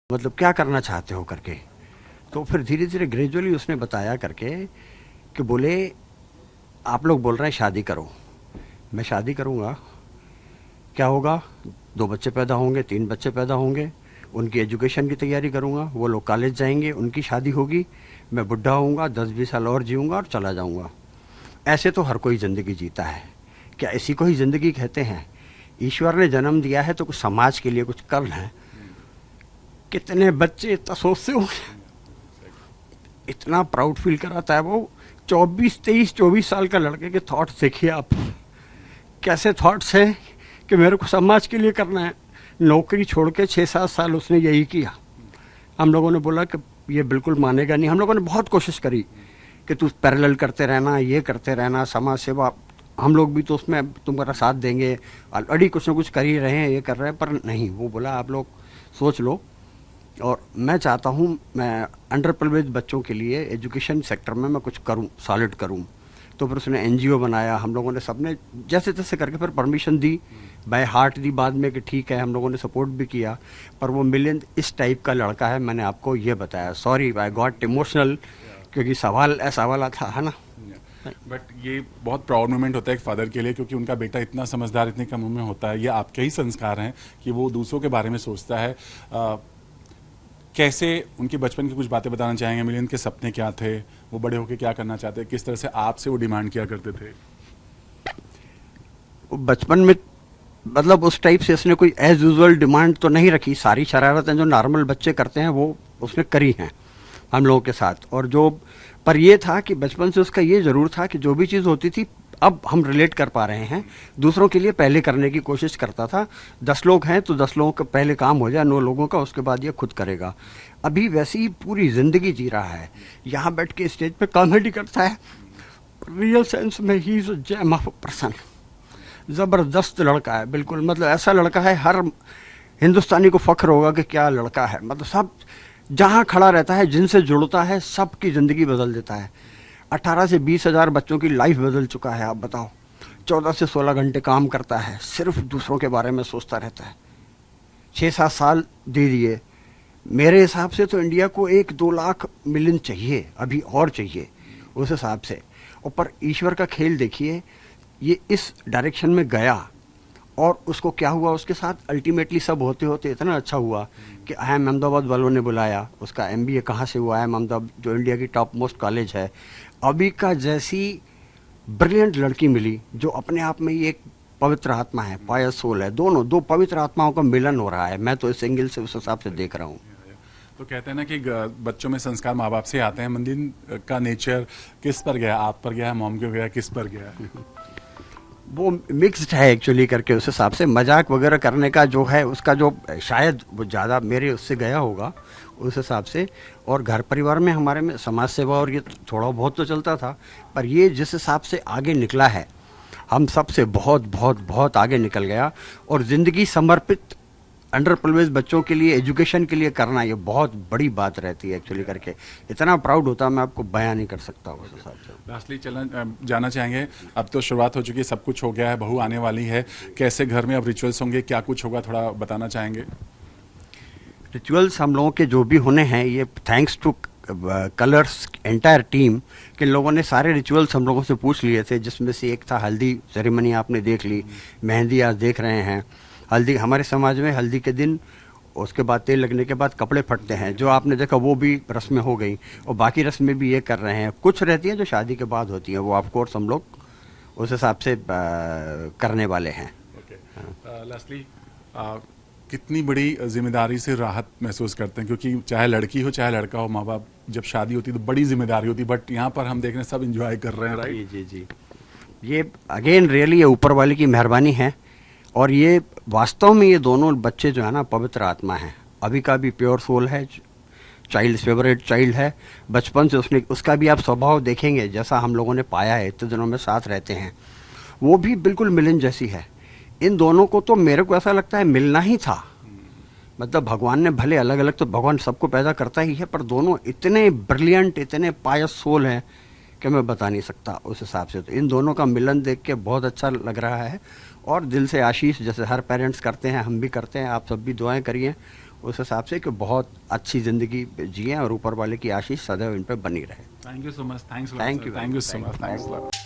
मतलब क्या करना चाहते हो करके। तो फिर धीरे धीरे ग्रेजुअली उसने बताया करके कि बोले आप लोग बोल रहे हैं शादी करो, मैं शादी करूँगा, क्या होगा, 2 बच्चे पैदा होंगे, 3 बच्चे पैदा होंगे, उनकी एजुकेशन की तैयारी करूँगा, वो लोग कॉलेज जाएंगे, उनकी शादी होगी, मैं बुढ़ा होऊंगा, 10-20 साल और जीऊँगा और चला जाऊँगा। ऐसे तो हर कोई ज़िंदगी जीता है, क्या इसी को ही ज़िंदगी कहते हैं? ईश्वर ने जन्म दिया है तो कुछ समाज के लिए कुछ कर लें। कितने बच्चे इतना सोचते हो, इतना प्राउड फील कराता है वो 24 साल का लड़के के थॉट्स देखिए आप, कैसे थॉट्स हैं कि मेरे को समाज के लिए करना है। नौकरी छोड़ के 6-7 साल उसने यही किया। हम लोगों ने बोला कि ये बिल्कुल मानेगा नहीं, हम लोगों ने बहुत कोशिश करी कि तू पैरेलल करते रहना, ये करते रहना, समाज सेवा, हम लोग भी तो उसमें तुम्हारा साथ देंगे, ऑलरेडी कुछ ना कुछ कर ही रहे हैं, ये कर रहे हैं, पर नहीं, वो बोला आप लोग सोच लो। और मैं चाहता हूँ मैं अंडर प्रिविलेज बच्चों के लिए एजुकेशन सेक्टर में मैं कुछ करूँ, सॉलिड करूँ। तो फिर उसने एनजीओ बनाया, हम लोगों ने सबने जैसे तैसे करके फिर परमिशन दी, बाय हार्ट दी बाद में कि ठीक है, हम लोगों ने सपोर्ट भी किया। पर वो मिलियन इस टाइप का लड़का है, मैंने आपको ये बताया। सॉरी आई गॉट इमोशनल, क्योंकि सवाल ऐसा वाला था, है ना। बट ये बहुत प्राउड मोमेंट होता है एक फादर के लिए, क्योंकि उनका बेटा इतना समझदार, इतनी कम उम्र में होता है। ये आपके ही संस्कार हैं कि वो दूसरों के बारे में सोचता है। कैसे उनके बचपन की कुछ बातें बताना चाहेंगे? मिलियन के सपने क्या थे, वो बड़े होकर क्या करना चाहते, किस तरह से आपसे वो डिमांड किया करते थे? बचपन में मतलब उस टाइप से उसने कोई एज यूजुअल डिमांड तो नहीं रखी। सारी शरारतें जो नॉर्मल बच्चे करते हैं वो उसने करी हैं हम लोगों के साथ। और जो पर ये था कि बचपन से उसका ये ज़रूर था कि जो भी चीज़ होती थी, अब हम रिलेट कर पा रहे हैं, दूसरों के लिए पहले करने की कोशिश करता था। 10 लोग हैं तो 10 लोगों का पहले काम हो जाए, 9 लोगों का, उसके बाद ये खुद करेगा। अभी वैसी ही पूरी ज़िंदगी जी रहा है। यहाँ बैठ के स्टेज पे कॉमेडी करता है, रियल सेंस में ही is a gem of a person. ज़बरदस्त लड़का है बिल्कुल, मतलब ऐसा लड़का है हर हिंदुस्तानी को फ़ख्र होगा कि क्या लड़का है। मतलब सब जहाँ खड़ा रहता है, जिनसे जुड़ता है, सबकी ज़िंदगी बदल देता है। 18 से 20 हज़ार बच्चों की लाइफ बदल चुका है, आप बताओ। 14 से 16 घंटे काम करता है, सिर्फ दूसरों के बारे में सोचता रहता है। 6-7 साल दे दिए। मेरे हिसाब से तो इंडिया को 1-2 लाख मिलियन चाहिए, अभी और चाहिए उस हिसाब से। और पर ईश्वर का खेल देखिए, ये इस डायरेक्शन में गया और उसको क्या हुआ उसके साथ, अल्टीमेटली सब होते होते इतना अच्छा हुआ कि IIM अहमदाबाद वालों ने बुलाया। उसका MBA कहाँ से हुआ? IIM अहमदाबाद, जो इंडिया की टॉप मोस्ट कॉलेज है। अबिका जैसी ब्रिलियंट लड़की मिली जो अपने आप में ही एक पवित्र आत्मा है, पायस सोल है। दोनों 2 पवित्र आत्माओं का मिलन हो रहा है। मैं तो इस एंगल से उस हिसाब से देख रहा हूँ। तो कहते हैं ना कि बच्चों में संस्कार माँ बाप से आते हैं। मंदिर का नेचर किस पर गया? आप पर गया, मॉम के गया, किस पर गया? वो मिक्स्ड है एक्चुअली करके, उस हिसाब से मजाक वगैरह करने का जो है उसका, जो शायद वो ज़्यादा मेरे उससे गया होगा उस हिसाब से। और घर परिवार में हमारे में समाज सेवा और ये थोड़ा बहुत तो चलता था, पर ये जिस हिसाब से आगे निकला है, हम सब से बहुत बहुत बहुत आगे निकल गया। और ज़िंदगी समर्पित अंडर प्रिविलेज्ड बच्चों के लिए एजुकेशन के लिए करना ये बहुत बड़ी बात रहती है एक्चुअली करके। इतना प्राउड होता है, मैं आपको बयां नहीं कर सकता उस हिसाब से। लास्टली जाना चाहेंगे, अब तो शुरुआत हो चुकी है, सब कुछ हो गया है, बहू आने वाली है, कैसे घर में अब रिचुअल्स होंगे, क्या कुछ होगा, थोड़ा बताना चाहेंगे? रिचुअल्स हम लोगों के जो भी होने हैं, ये thanks two colours entire team के लोगों ने सारे रिचुअल्स हम लोगों से पूछ लिए थे, जिसमें से एक था हल्दी सेरेमनी, आपने देख ली। मेहंदी आज देख रहे हैं। हल्दी हमारे समाज में हल्दी के दिन, उसके बाद तेल लगने के बाद कपड़े फटते हैं, जो आपने देखा वो भी रस्में हो गई। और बाकी रस्में भी ये कर रहे हैं, कुछ रहती हैं जो शादी के बाद होती हैं, वो ऑफ कोर्स हम लोग उस हिसाब से करने वाले हैं। लास्टली कितनी बड़ी जिम्मेदारी से राहत महसूस करते हैं, क्योंकि चाहे लड़की हो चाहे लड़का हो, माँ बाप जब शादी होती है तो बड़ी जिम्मेदारी होती है, बट यहाँ पर हम देख रहे हैं सब एंजॉय कर रहे हैं, राइट? जी जी जी, ये अगेन रियली ये ऊपर वाले की मेहरबानी है। और ये वास्तव में ये दोनों बच्चे जो है ना, पवित्र आत्मा है। अभी का भी प्योर सोल है, चाइल्ड फेवरेट चाइल्ड है। बचपन से उसका भी आप स्वभाव देखेंगे, जैसा हम लोगों ने पाया है, इतने दिनों में साथ रहते हैं, वो भी बिल्कुल मिलन जैसी है। इन दोनों को तो मेरे को ऐसा लगता है मिलना ही था। मतलब भगवान ने भले अलग अलग तो भगवान सबको पैदा करता ही है, पर दोनों इतने ब्रिलियंट, इतने पायस सोल हैं कि मैं बता नहीं सकता उस हिसाब से। तो इन दोनों का मिलन देख के बहुत अच्छा लग रहा है। और दिल से आशीष, जैसे हर पेरेंट्स करते हैं, हम भी करते हैं, आप सब भी दुआएं करिए उस हिसाब से कि बहुत अच्छी ज़िंदगी जिए और ऊपर वाले की आशीष सदैव इन पर बनी रहे। Thank you so much, thank you so much.